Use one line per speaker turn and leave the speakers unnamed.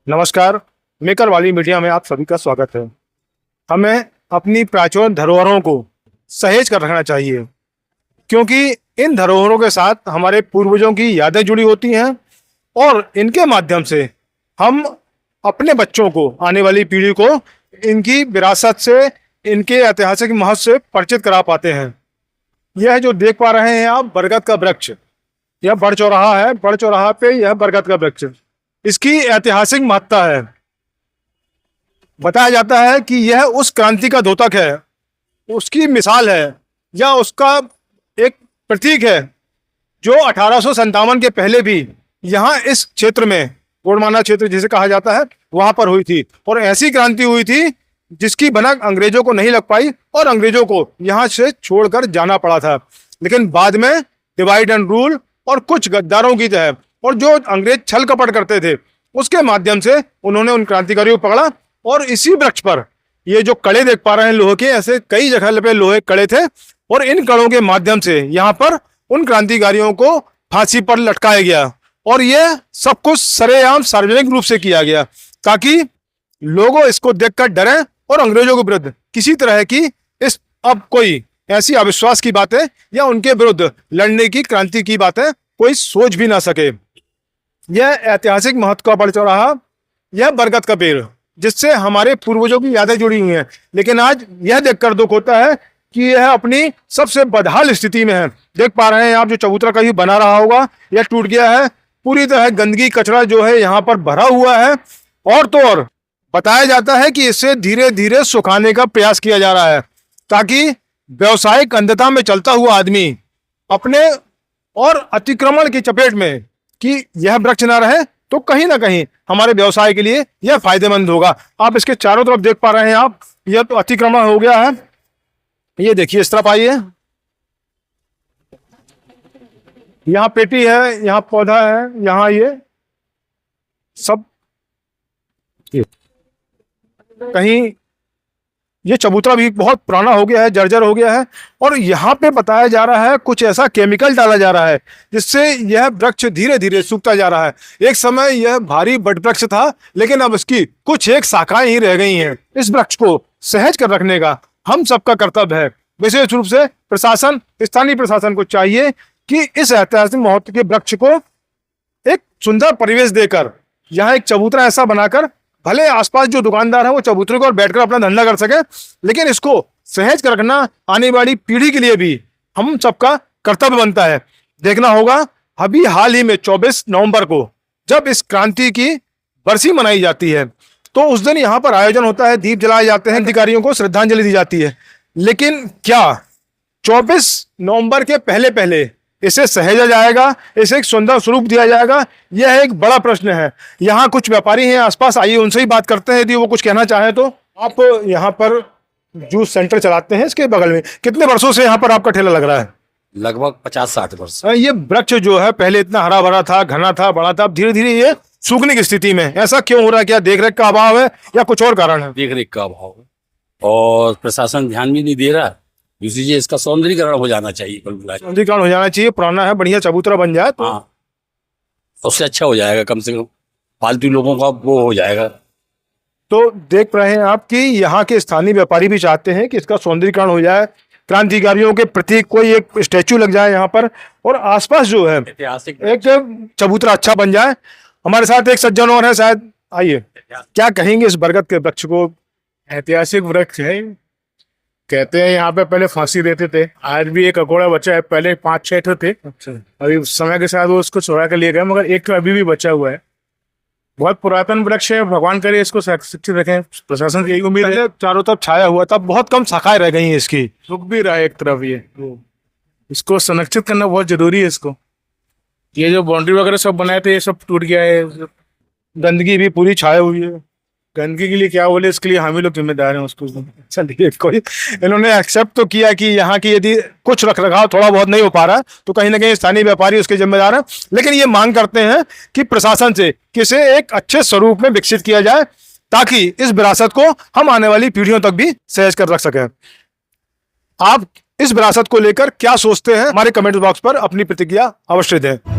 नमस्कार। मेकर वाली मीडिया में आप सभी का स्वागत है। हमें अपनी प्राचीन धरोहरों को सहेज कर रखना चाहिए, क्योंकि इन धरोहरों के साथ हमारे पूर्वजों की यादें जुड़ी होती हैं और इनके माध्यम से हम अपने बच्चों को, आने वाली पीढ़ी को, इनकी विरासत से, इनके ऐतिहासिक महत्व से परिचित करा पाते हैं। यह जो देख पा रहे हैं आप, बरगद का वृक्ष, यह बड़ चौराहा है। बड़ चौराहा पे यह बरगद का वृक्ष, इसकी ऐतिहासिक महत्ता है। बताया जाता है कि यह उस क्रांति का द्योतक है, उसकी मिसाल है, या उसका एक प्रतीक है जो 1857 के पहले भी यहाँ इस क्षेत्र में, गोंडमाना क्षेत्र जिसे कहा जाता है, वहां पर हुई थी। और ऐसी क्रांति हुई थी जिसकी भनक अंग्रेजों को नहीं लग पाई और अंग्रेजों को यहाँ से छोड़कर जाना पड़ा था। लेकिन बाद में डिवाइड एंड रूल और कुछ गद्दारों की तरह, और जो अंग्रेज छल कपट करते थे, उसके माध्यम से उन्होंने उन क्रांतिकारियों को पकड़ा। और इसी वृक्ष पर ये जो कड़े देख पा रहे हैं लोहे के, ऐसे कई जगह पे लोहे कड़े थे, और इन कड़ों के माध्यम से यहाँ पर उन क्रांतिकारियों को फांसी पर लटकाया गया। और ये सब कुछ सरेआम सार्वजनिक रूप से किया गया, ताकि लोगों इसको देखकर डरें और अंग्रेजों के विरुद्ध किसी तरह की इस अब कोई ऐसी अविश्वास की बातें या उनके विरुद्ध लड़ने की, क्रांति की बातें कोई सोच भी ना सके। यह ऐतिहासिक महत्व का बड़ चौराहा, यह बरगद का पेड़, जिससे हमारे पूर्वजों की यादें जुड़ी हुई हैं। लेकिन आज यह देखकर दुख होता है कि यह अपनी सबसे बदहाल स्थिति में है। देख पा रहे हैं आप, जो चबूतरा कहीं बना रहा होगा, यह टूट गया है। पूरी तरह गंदगी, कचरा जो है यहाँ पर भरा हुआ है। और तो और बताया जाता है कि इसे धीरे धीरे सुखाने का प्रयास किया जा रहा है, ताकि व्यवसायिक अंधता में चलता हुआ आदमी अपने और अतिक्रमण की चपेट में कि यह वृक्ष ना रहे, तो कहीं ना कहीं हमारे व्यवसाय के लिए यह फायदेमंद होगा। आप इसके चारों तरफ देख पा रहे हैं आप, यह तो अतिक्रमण हो गया है। ये देखिए, इस तरफ आइए, यहाँ पेटी है, यहाँ पौधा है, यहाँ ये सब, कहीं ये चबूतरा भी बहुत पुराना हो गया है, जर्जर हो गया है। और यहाँ पे बताया जा रहा है कुछ ऐसा केमिकल डाला जा रहा है जिससे यह वृक्ष धीरे धीरे सूखता जा रहा है। एक समय यह भारी बट वृक्ष था, लेकिन अब इसकी कुछ एक शाखाएं ही रह गई हैं। इस वृक्ष को सहेज कर रखने का हम सबका कर्तव्य है। विशेष रूप से प्रशासन, स्थानीय प्रशासन को चाहिए कि इस ऐतिहासिक महत्व के वृक्ष को एक सुंदर परिवेश देकर, यहाँ एक चबूतरा ऐसा बनाकर, भले आसपास जो दुकानदार है वो चबूतरे को और बैठकर अपना धंधा कर सके, लेकिन इसको सहेज कर रखना आने वाली पीढ़ी के लिए भी हम सबका कर्तव्य बनता है। देखना होगा, अभी हाल ही में 24 नवंबर को जब इस क्रांति की बरसी मनाई जाती है, तो उस दिन यहाँ पर आयोजन होता है, दीप जलाए जाते हैं, अधिकारियों को श्रद्धांजलि दी जाती है। लेकिन क्या 24 नवंबर के पहले पहले इसे सहेजा जाएगा, इसे एक सुंदर स्वरूप दिया जाएगा? यह एक बड़ा प्रश्न है। यहाँ कुछ व्यापारी हैं आसपास, आइए उनसे ही बात करते हैं, यदि वो कुछ कहना चाहे तो। आप यहाँ पर जूस सेंटर चलाते हैं, इसके बगल में कितने वर्षों से यहाँ पर आपका ठेला लग रहा है?
लगभग 50-60 वर्ष।
ये वृक्ष जो है पहले इतना हरा भरा था, घना था, बड़ा था, अब धीरे धीरे ये सूखने की स्थिति में, ऐसा क्यों हो रहा है? क्या देख रेख का अभाव है या कुछ और कारण है?
देख रेख का अभाव है और प्रशासन ध्यान भी नहीं दे रहा। दूसरी चीज, इसका सौंदर्यीकरण हो जाना चाहिए,
सौंदर्यीकरण हो जाना चाहिए, पुराना है, बढ़िया चबूतरा बन जाए तो
हाँ, उससे अच्छा हो जाएगा, कम से कम फालतू लोगों का वो हो जाएगा।
तो देख रहे हैं आप कि यहाँ के स्थानीय व्यापारी भी चाहते हैं कि इसका सौंदर्यीकरण हो जाए, क्रांतिकारियों के प्रतीक कोई एक स्टैचू लग जाए यहाँ पर, और आसपास जो है
ऐतिहासिक
एक चबूतरा अच्छा बन जाए। हमारे साथ एक सज्जन और है, शायद, आइए, क्या कहेंगे इस बरगद के वृक्ष को?
ऐतिहासिक वृक्ष है, कहते हैं यहाँ पे पहले फांसी देते थे। आज भी एक अकोड़ा बचा है, पहले 5-6 ठो थे।
अच्छा,
अभी समय के साथ वो उसको चुरा के लिए गए, मगर एक ठो अभी भी बचा हुआ है। बहुत पुरातन वृक्ष है, भगवान करे इसको सुरक्षित रखें। प्रशासन की यही उम्मीद है।
चारों तरफ छाया हुआ था, बहुत कम शाखाएं रह गई हैं इसकी,
रुक भी रहा है एक तरफ ये। इसको संरक्षित करना बहुत जरूरी है। इसको, ये जो बाउंड्री वगैरह सब बनाए थे, ये सब टूट गया है।
गंदगी भी पूरी छाई हुई है।
गंदगी के लिए क्या बोले, इसके लिए हम ही लोग जिम्मेदार हैं उसको।
चलिए, कोई, इन्होंने एक्सेप्ट तो किया कि यहाँ की यदि कुछ रख रखाव थोड़ा बहुत नहीं हो पा रहा, तो कहीं ना कहीं स्थानीय व्यापारी उसके जिम्मेदार हैं। लेकिन ये मांग करते हैं कि प्रशासन से कि इसे एक अच्छे स्वरूप में विकसित किया जाए, ताकि इस विरासत को हम आने वाली पीढ़ियों तक भी सहेज कर रख सकें। आप इस विरासत को लेकर क्या सोचते हैं? हमारे कमेंट बॉक्स पर अपनी प्रतिक्रिया अवश्य दें।